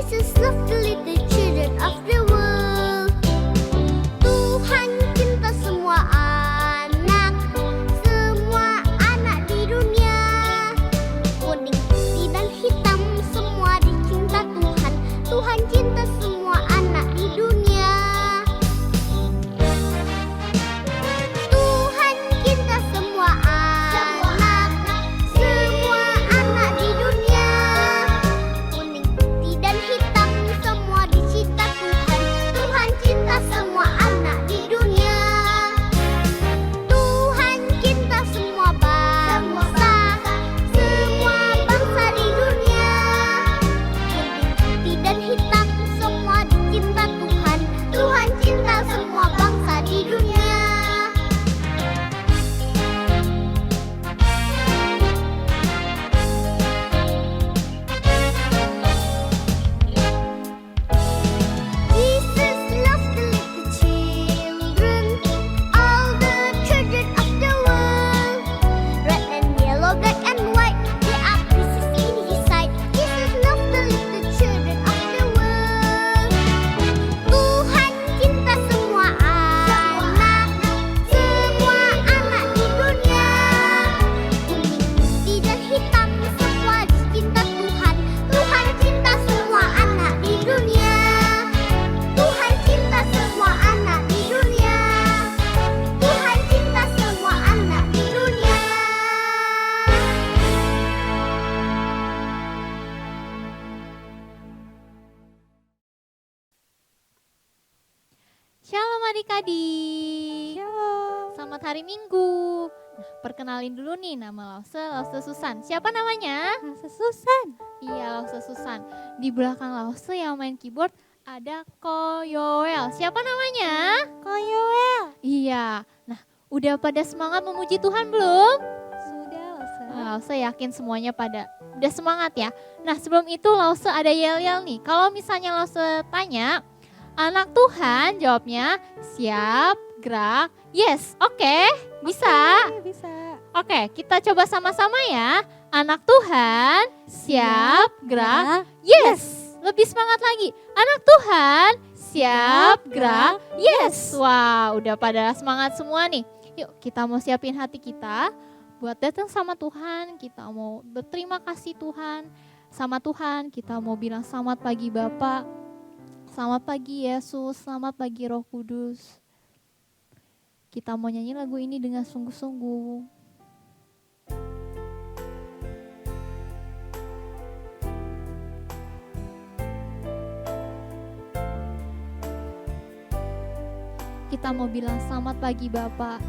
Jesus loves the little children of the world. Tuhan cinta semua anak di dunia. Kuning, putih dan hitam semua dicinta Tuhan. Tuhan cinta semua anak di dunia. Tuhan cinta semua anak di dunia. Kuning, putih dan hitam semua dicinta Tuhan. Tuhan cinta semua anak di dunia. Tuhan cinta semua bangsa di dunia. Kuning, putih dan hitam semua dicinta Tuhan. Tuhan cinta semua bangsa di dunia. Jesus loves the little children, all the children of the world. Red and yellow, black and white, they are precious in His sight. Jesus loves the little children of the world. Tuhan cinta semua anak di dunia. Kuning, putih dan hitam semua dicinta Tuhan. Tuhan cinta semua anak di dunia. Tuhan cinta semua anak di dunia. Tuhan cinta semua anak di dunia. Shalom adik-adik. Shalom. Selamat hari Minggu. Nah, perkenalin dulu nih nama Lause Susan. Siapa namanya? Lause Susan. Iya, Lause Susan. Di belakang Lause yang main keyboard ada Koyoel. Siapa namanya? Koyoel. Iya. Nah, udah pada semangat memuji Tuhan belum? Sudah Lause. Lause yakin semuanya pada udah semangat ya. Nah, sebelum itu Lause ada yel-yel nih. Kalau misalnya Lause tanya, anak Tuhan, jawabnya siap, gerak, yes. Oke, bisa. Oke, bisa. Oke, kita coba sama-sama ya. Anak Tuhan, siap, gerak, yes. Lebih semangat lagi. Anak Tuhan, siap, gerak, yes. Wah, udah pada semangat semua nih. Yuk, kita mau siapin hati kita buat datang sama Tuhan. Kita mau berterima kasih Tuhan sama Tuhan. Kita mau bilang selamat pagi Bapak. Selamat pagi Yesus, selamat pagi Roh Kudus. Kita mau nyanyi lagu ini dengan sungguh-sungguh. Kita mau bilang selamat pagi Bapak.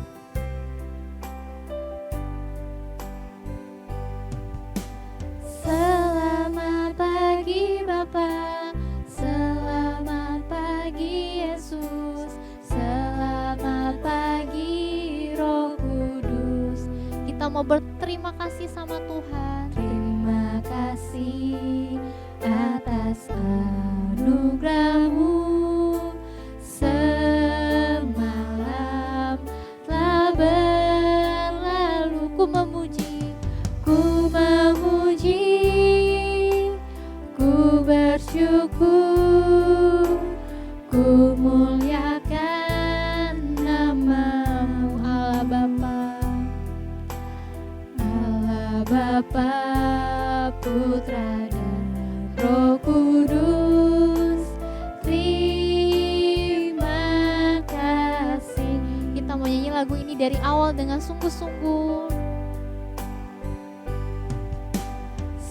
Selamat pagi Bapak. Selamat pagi Yesus. Selamat pagi Roh Kudus. Kita mau berterima kasih sama Tuhan. Terima kasih atas anugerah-Mu. Semalam telah berlalu. Ku memuji, ku bersyukur, ku muliakan nama-Mu. Allah Bapa, Putra dan Roh Kudus. Terima kasih. Kita mau nyanyi lagu ini dari awal dengan sungguh-sungguh.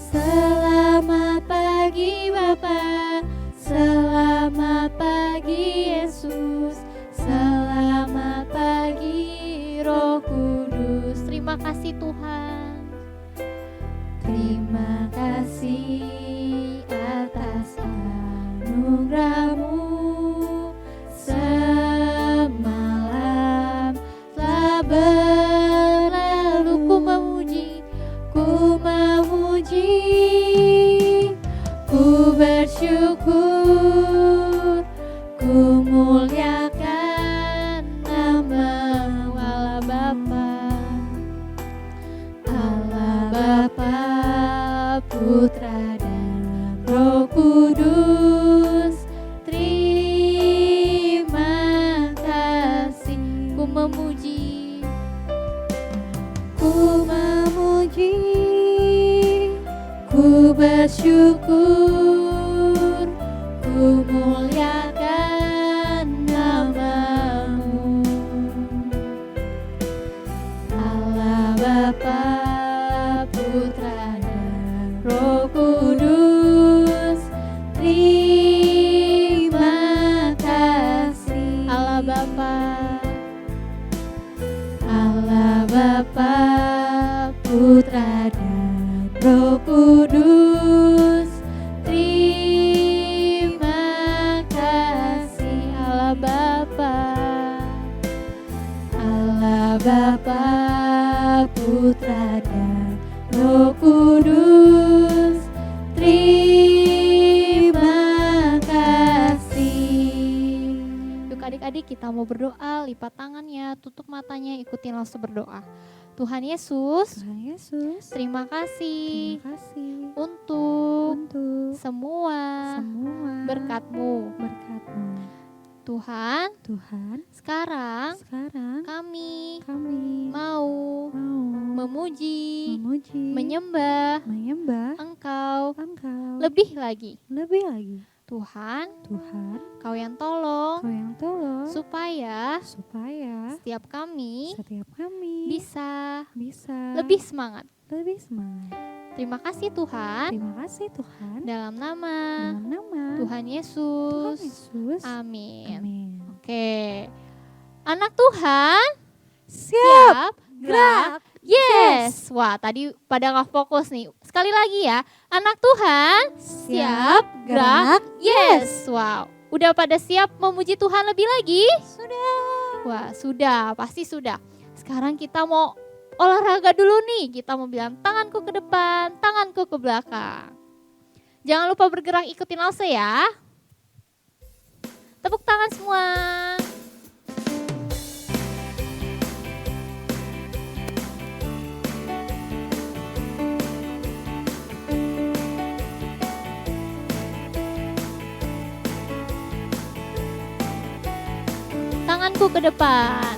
Selamat pagi Bapa, selamat pagi Yesus, selamat pagi Roh Kudus. Terima kasih Tuhan. Terima kasih atas anugerah-Mu. Semalam telah berlalu. kita mau berdoa, lipat tangannya, tutup matanya, ikutin langsung berdoa. Tuhan Yesus, terima kasih untuk semua berkat-Mu. Tuhan, sekarang kami mau memuji, menyembah Engkau lebih lagi. Tuhan, Kau yang tolong supaya setiap kami bisa lebih semangat. Terima kasih Tuhan. Dalam nama Tuhan Yesus. Amin. Oke. Anak Tuhan, siap, gerak, yes. Wah, tadi pada nggak fokus nih. Sekali lagi ya. Anak Tuhan, siap, gerak, yes. Wow. Udah pada siap memuji Tuhan lebih lagi? Wah, sudah. Pasti sudah. Sekarang kita mau olahraga dulu nih. Kita mau bilang tanganku ke depan, tanganku ke belakang. Jangan lupa bergerak ikutin Alse ya. Tepuk tangan semua. Tanganku ke depan.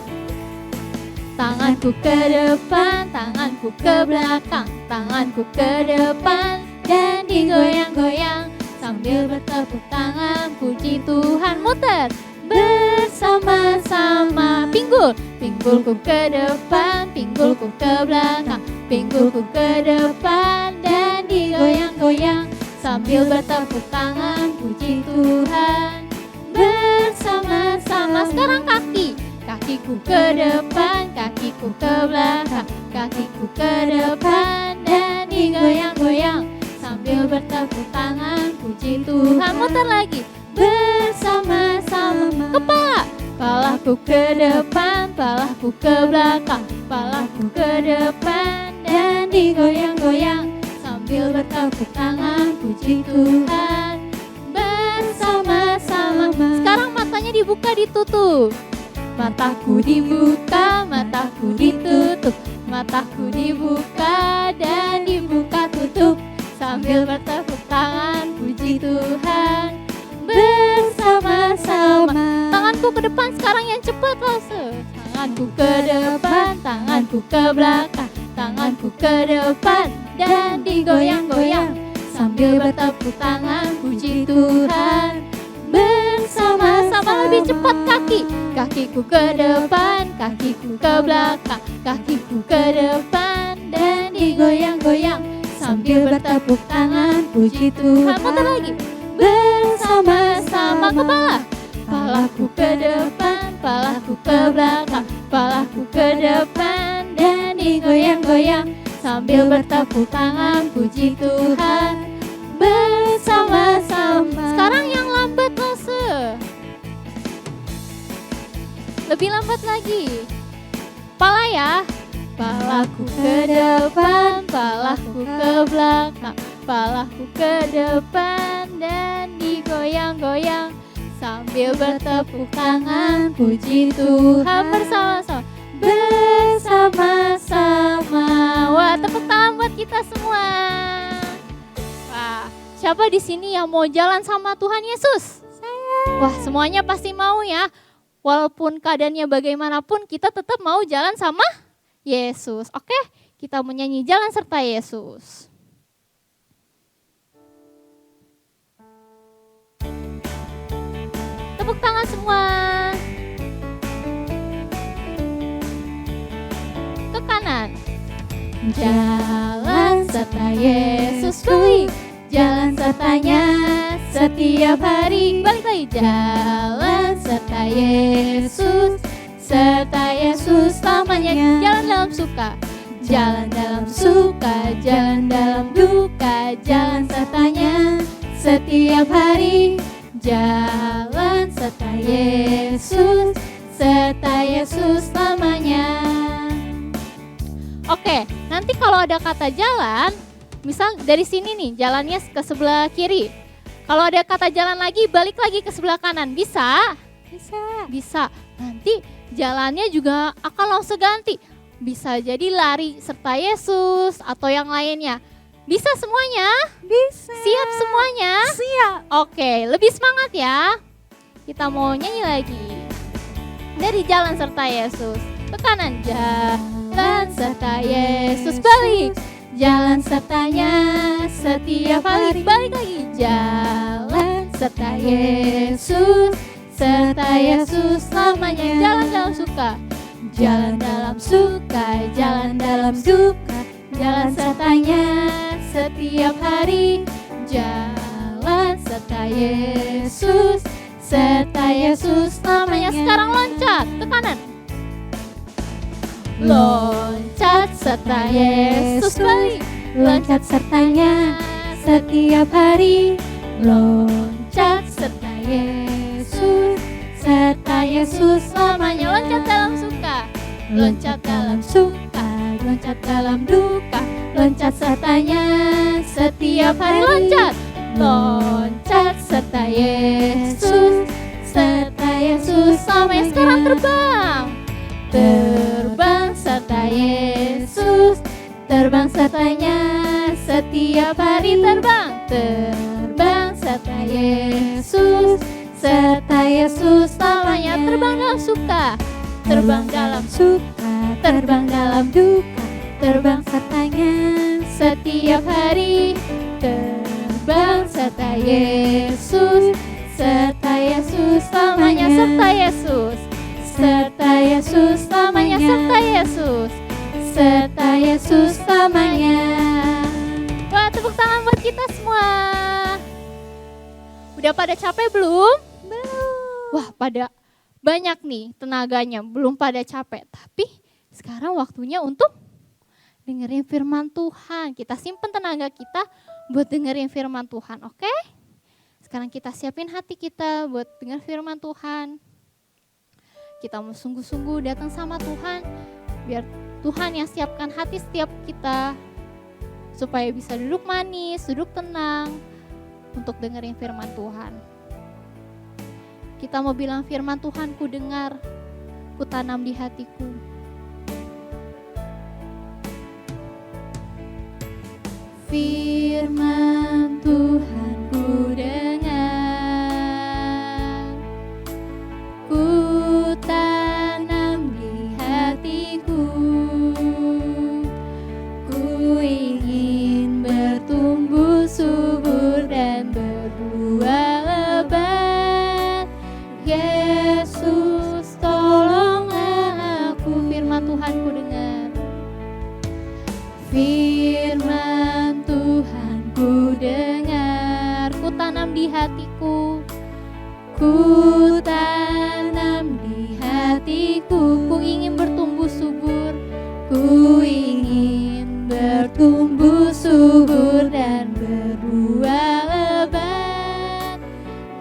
Tanganku ke depan, tanganku ke belakang, tanganku ke depan dan digoyang-goyang sambil bertepuk tangan puji Tuhan. Muter bersama-sama. Pinggul, pinggulku ke depan, pinggulku ke belakang, pinggulku ke depan dan digoyang-goyang sambil bertepuk tangan puji Tuhan. Bersama-sama. Sekarang kaki. Kakiku ke depan, kakiku ke belakang, kakiku ke depan dan digoyang-goyang sambil bertepuk tangan puji Tuhan. Muter lagi. Bersama-sama. Kepala. Kepalaku ke depan, kepalaku ke belakang, kepalaku ke depan dan digoyang-goyang sambil bertepuk tangan puji Tuhan. Bersama-sama. Sekarang matanya dibuka ditutup. Mataku dibuka, mataku ditutup, mataku dibuka dan dibuka tutup sambil bertepuk tangan puji Tuhan. Bersama-sama. Tanganku ke depan sekarang yang cepat langsung. Tanganku ke depan, tanganku ke belakang, tanganku ke depan dan digoyang-goyang sambil bertepuk tangan puji Tuhan. Bersama-sama. Lebih cepat kaki. Kakiku ke depan, kakiku ke belakang, kakiku ke depan dan digoyang-goyang sambil bertepuk tangan puji Tuhan. Muter lagi. Bersama-sama. Kepala. Kepalaku ke depan, kepalaku ke belakang, kepalaku ke depan dan digoyang-goyang sambil bertepuk tangan puji Tuhan. Bersama-sama. Sekarang yang lambat Lose. Lebih lambat lagi. Kepala ya. Kepalaku ke depan, kepalaku ke belakang, kepalaku ke depan dan digoyang-goyang sambil bertepuk tangan puji Tuhan. Bersama-sama. Bersama-sama. Wah, tepuk tangan buat kita semua. Wah, siapa di sini yang mau jalan sama Tuhan Yesus? Saya. Wah, semuanya pasti mau ya. Walaupun keadaannya bagaimanapun, kita tetap mau jalan sama Yesus. Oke, kita menyanyi jalan serta Yesus. Tepuk tangan semua. Ke kanan. Jalan serta Yesus baik. Jalan sertanya setiap hari. Balik lagi. Jalan serta Yesus, serta Yesus selamanya. Jalan dalam suka, jalan dalam suka, jalan dalam duka. Jalan sertanya setiap hari. Jalan serta Yesus, serta Yesus selamanya. Oke, nanti kalau ada kata jalan, misal dari sini nih, jalannya ke sebelah kiri. Kalau ada kata jalan lagi, balik lagi ke sebelah kanan. Bisa? Bisa. Nanti jalannya juga akan langsung ganti. Bisa jadi lari serta Yesus atau yang lainnya. Bisa semuanya? Bisa. Siap semuanya? Siap. Oke, lebih semangat ya. Kita mau nyanyi lagi. Dari jalan serta Yesus. Ke kanan, jalan serta Yesus. Balik. Jalan sertanya setiap hari. Balik lagi. Jalan serta Yesus. Serta Yesus selamanya. Jalan dalam suka. Jalan dalam suka. Jalan dalam suka. Jalan sertanya setiap hari. Jalan serta Yesus. Serta Yesus namanya. Sekarang loncat ke kanan. Loncat serta Yesus. Balik. Loncat sertanya setiap hari. Loncat serta Yesus. Serta Yesus namanya. Loncat dalam suka. Loncat dalam suka. Loncat dalam duka. Loncat sertanya setiap hari. Loncat. Loncat serta Yesus. Serta Yesus sampai sekarang terbang. Terbang serta Yesus. Terbang sertanya setiap hari. Terbang. Terbang serta Yesus. Serta Yesus namanya. Terbang dalam suka. Terbang dalam suka. Terbang dalam duka. Terbang sertanya setiap hari. Terbang serta Yesus. Serta Yesus namanya. Serta Yesus. Serta Yesus namanya. Serta Yesus. Serta Yesus namanya. Wah, tepuk tangan buat kita semua. Udah pada capek belum? Belum. Wah, pada banyak nih tenaganya, belum pada capek. Tapi sekarang waktunya untuk dengerin firman Tuhan. Kita simpen tenaga kita buat dengerin firman Tuhan, oke? Sekarang kita siapin hati kita buat dengar firman Tuhan. Kita mau sungguh-sungguh datang sama Tuhan, biar Tuhan yang siapkan hati setiap kita, supaya bisa duduk manis, duduk tenang, untuk dengerin firman Tuhan. Kita mau bilang firman Tuhan, ku dengar, ku tanam di hatiku. Firman Tuhan ku dengar, ku tanam di hatiku. Ku ingin bertumbuh subur dan berbuah lebat. Yesus tolonglah aku. Firman Tuhan ku dengar. Firman Tuhan ku dengar, ku tanam di hatiku. Ku tanam di hatiku. Ku ingin bertumbuh subur. Ku ingin bertumbuh subur dan berbuah lebat.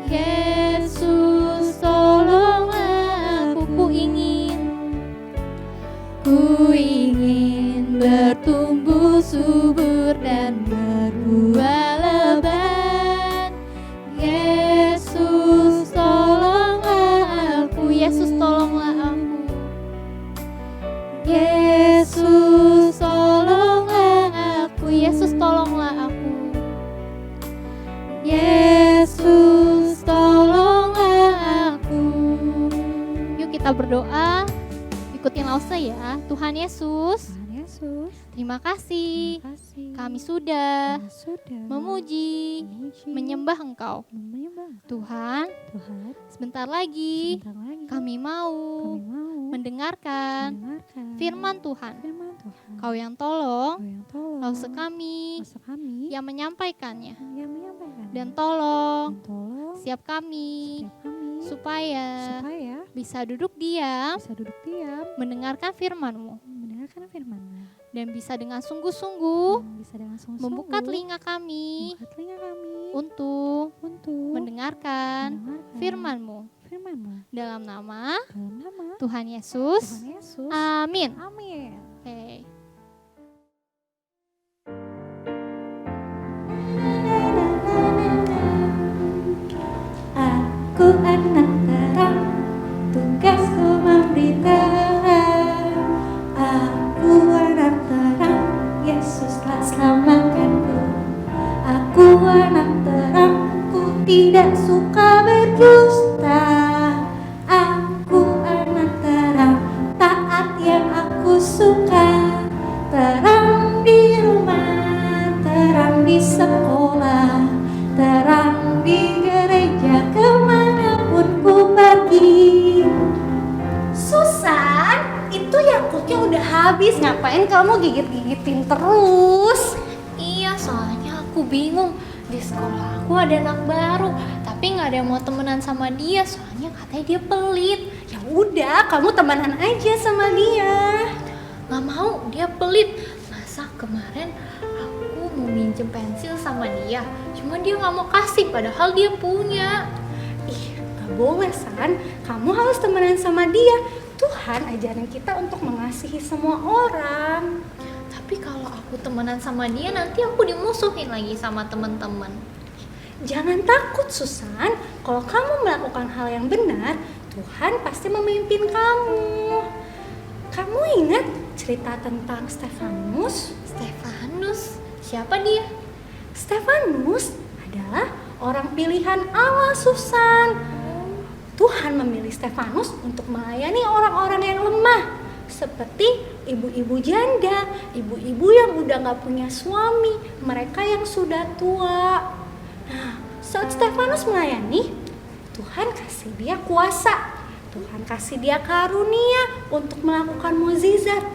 Yesus tolonglah aku. Ku ingin bertumbuh subur dan berbuah lebat. Yesus tolonglah aku. Yesus tolonglah aku. Yesus tolonglah aku. Yesus tolonglah aku. Yesus tolonglah aku. Yuk kita berdoa. Ikutin Lause ya. Tuhan Yesus, terima kasih. Kami sudah memuji, menyembah Engkau. Tuhan, sebentar lagi kami mau mendengarkan firman Tuhan. Kau yang tolong Lause kami yang menyampaikannya. Dan tolong siap kami supaya bisa duduk diam mendengarkan firman-Mu. Dan bisa dengan sungguh-sungguh membuka telinga kami untuk mendengarkan firman-Mu. Dalam nama Tuhan Yesus. Amin. Oke. Aku anak terang tidak suka berdusta. Aku anak terang, taat yang aku suka. Terang di rumah, terang di sekolah, terang di gereja, kemanapun ku pergi. Susan, itu Yakultnya udah habis. Ngapain kamu gigit-gigitin terus? Iya, soalnya aku bingung. Di sekolah aku ada anak baru, tapi nggak ada yang mau temenan sama dia. Soalnya katanya dia pelit. Ya udah, kamu temenan aja sama dia. Nggak mau, dia pelit. Masa kemarin aku mau minjem pensil sama dia, cuma dia nggak mau kasih, padahal dia punya. Ih, gak boleh San. Kamu harus temenan sama dia. Tuhan ajarin kita untuk mengasihi semua orang. Tapi kalau aku temenan sama dia, nanti aku dimusuhin lagi sama teman-teman. Jangan takut Susan. Kalau kamu melakukan hal yang benar, Tuhan pasti memimpin kamu. Kamu ingat cerita tentang Stefanus? Stefanus, siapa dia? Stefanus adalah orang pilihan Allah, Susan. Tuhan memilih Stefanus untuk melayani orang-orang yang lemah, seperti ibu-ibu janda, ibu-ibu yang udah gak punya suami, mereka yang sudah tua. Nah, saat Stefanus melayani, Tuhan kasih dia kuasa, Tuhan kasih dia karunia untuk melakukan mukjizat.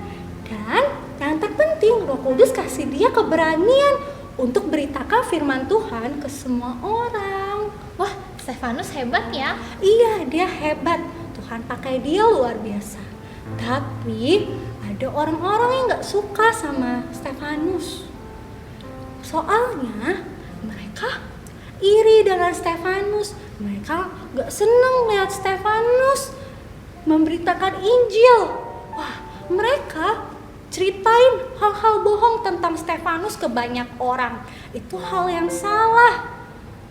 Dan yang terpenting, Roh Kudus kasih dia keberanian untuk beritakan firman Tuhan ke semua orang. Wah, Stefanus hebat ya. Iya, dia hebat. Tuhan pakai dia luar biasa. Tapi ada orang-orang yang gak suka sama Stefanus. Soalnya mereka iri dengan Stefanus. Mereka gak seneng lihat Stefanus memberitakan Injil. Wah, mereka ceritain hal-hal bohong tentang Stefanus ke banyak orang. Itu hal yang salah.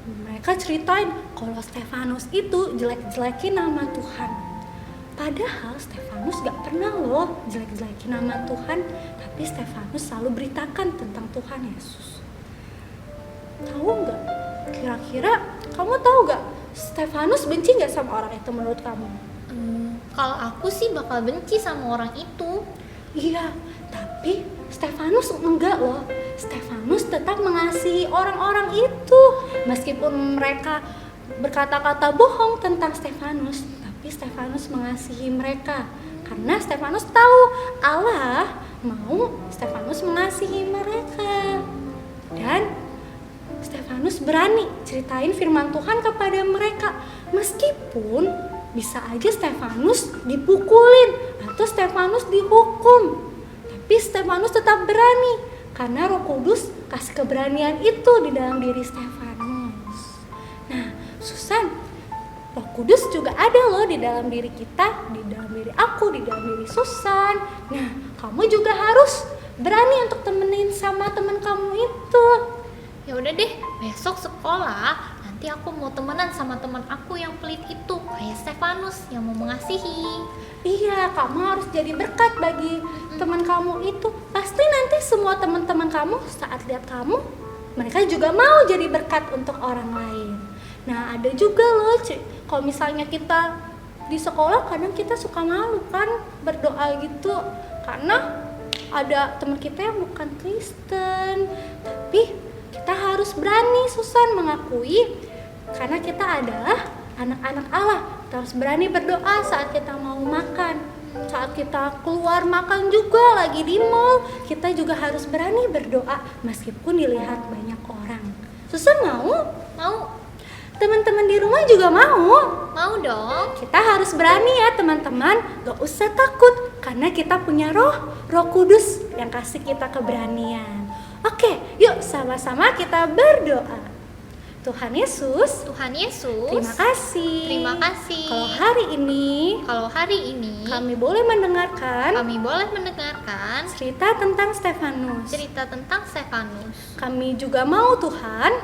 Mereka ceritain kalau Stefanus itu jelek-jelekin nama Tuhan. Padahal Stefanus gak pernah loh jelek-jelekin nama Tuhan. Tapi Stefanus selalu beritakan tentang Tuhan Yesus. Tahu gak? Kira-kira kamu tahu gak? Stefanus benci gak sama orang itu menurut kamu? Kalau aku sih bakal benci sama orang itu. Iya, tapi Stefanus enggak loh. Stefanus tetap mengasihi orang-orang itu. Meskipun mereka berkata-kata bohong tentang Stefanus, tapi Stefanus mengasihi mereka. Karena Stefanus tahu Allah mau Stefanus mengasihi mereka. Dan Stefanus berani ceritain firman Tuhan kepada mereka. Meskipun bisa aja Stefanus dipukulin atau Stefanus dihukum. Tapi Stefanus tetap berani karena Roh Kudus kasih keberanian itu di dalam diri Stefanus. Nah, Susan, Roh Kudus juga ada loh di dalam diri kita, di dalam diri aku, di dalam diri Susan. Nah, kamu juga harus berani untuk temenin sama teman kamu itu. Ya udah deh, besok sekolah nanti aku mau temenan sama teman aku yang pelit itu, kayak Stefanus yang mau mengasihi. Iya, kamu harus jadi berkat bagi teman kamu itu. Pasti nanti semua teman-teman kamu saat lihat kamu, mereka juga mau jadi berkat untuk orang lain. Nah, ada juga loh, kalau misalnya kita di sekolah kadang kita suka malu kan berdoa gitu, karena ada teman kita yang bukan Kristen. Tapi kita harus berani, Susan, mengakui karena kita adalah anak-anak Allah. Kita harus berani berdoa saat kita mau makan, saat kita keluar makan juga lagi di mall. Kita juga harus berani berdoa meskipun dilihat banyak orang. Susan mau? Mau? Teman-teman di rumah juga mau? Mau dong. Kita harus berani ya teman-teman, gak usah takut karena kita punya Roh Kudus yang kasih kita keberanian. Oke, yuk sama-sama kita berdoa. Tuhan Yesus, terima kasih. Terima kasih. Kalau hari ini kami boleh mendengarkan cerita tentang Stefanus. Kami juga mau Tuhan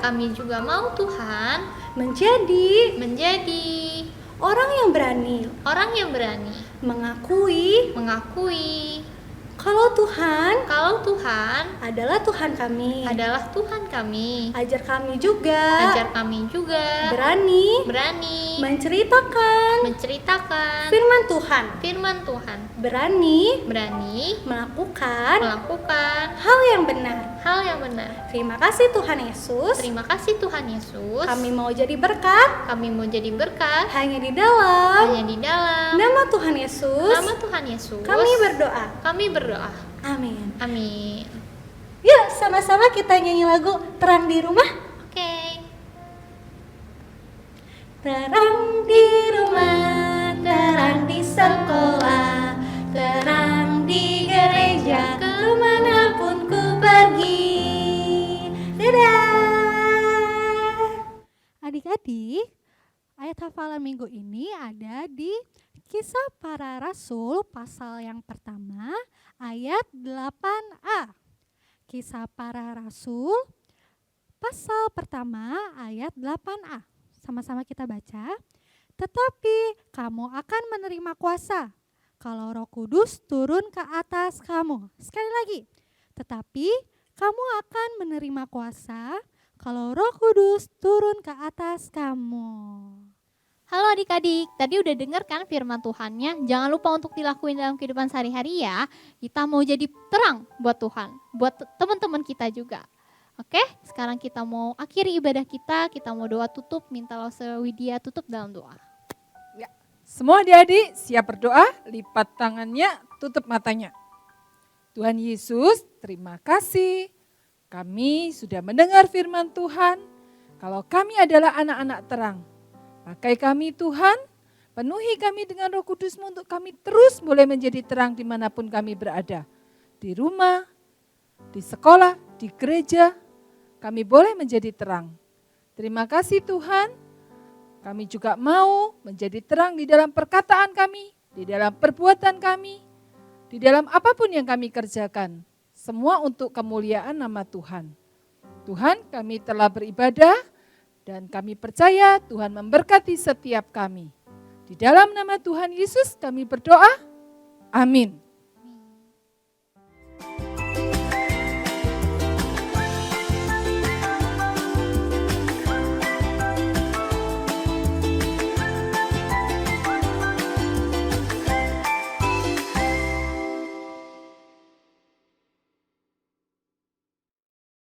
menjadi orang yang berani Orang yang berani mengakui Kalau Tuhan Kalau Tuhan adalah Tuhan kami, adalah Tuhan kami, ajar kami juga ajar kami juga berani menceritakan firman Tuhan, berani berani melakukan hal yang benar. Terima kasih Tuhan Yesus. Terima kasih Tuhan Yesus. Kami mau jadi berkat hanya di dalam nama Tuhan Yesus. Kami berdoa. Amin. Amin. Yuk sama-sama kita nyanyi lagu Terang di Rumah. Oke. Terang di rumah, terang di sekolah, terang di gereja, kemanapun ku pergi. Dadah. Adik-adik, ayat hafalan minggu ini ada di Kisah Para Rasul pasal yang pertama ayat 8a. Kisah Para Rasul pasal pertama ayat 8a. Sama-sama kita baca. Tetapi kamu akan menerima kuasa kalau Roh Kudus turun ke atas kamu. Sekali lagi. Tetapi kamu akan menerima kuasa kalau Roh Kudus turun ke atas kamu. Halo adik-adik, tadi udah denger kan firman Tuhannya? Jangan lupa untuk dilakuin dalam kehidupan sehari-hari ya. Kita mau jadi terang buat Tuhan, buat teman-teman kita juga. Oke, sekarang kita mau akhiri ibadah kita mau doa tutup, minta Lause Widya tutup dalam doa. Ya, semua adik-adik siap berdoa, lipat tangannya, tutup matanya. Tuhan Yesus, terima kasih. Kami sudah mendengar firman Tuhan, kalau kami adalah anak-anak terang. Pakai kami Tuhan, penuhi kami dengan Roh Kudus-Mu untuk kami terus boleh menjadi terang dimanapun kami berada. Di rumah, di sekolah, di gereja, kami boleh menjadi terang. Terima kasih Tuhan, kami juga mau menjadi terang di dalam perkataan kami, di dalam perbuatan kami, di dalam apapun yang kami kerjakan. Semua untuk kemuliaan nama Tuhan. Tuhan, kami telah beribadah, dan kami percaya Tuhan memberkati setiap kami. Di dalam nama Tuhan Yesus kami berdoa. Amin.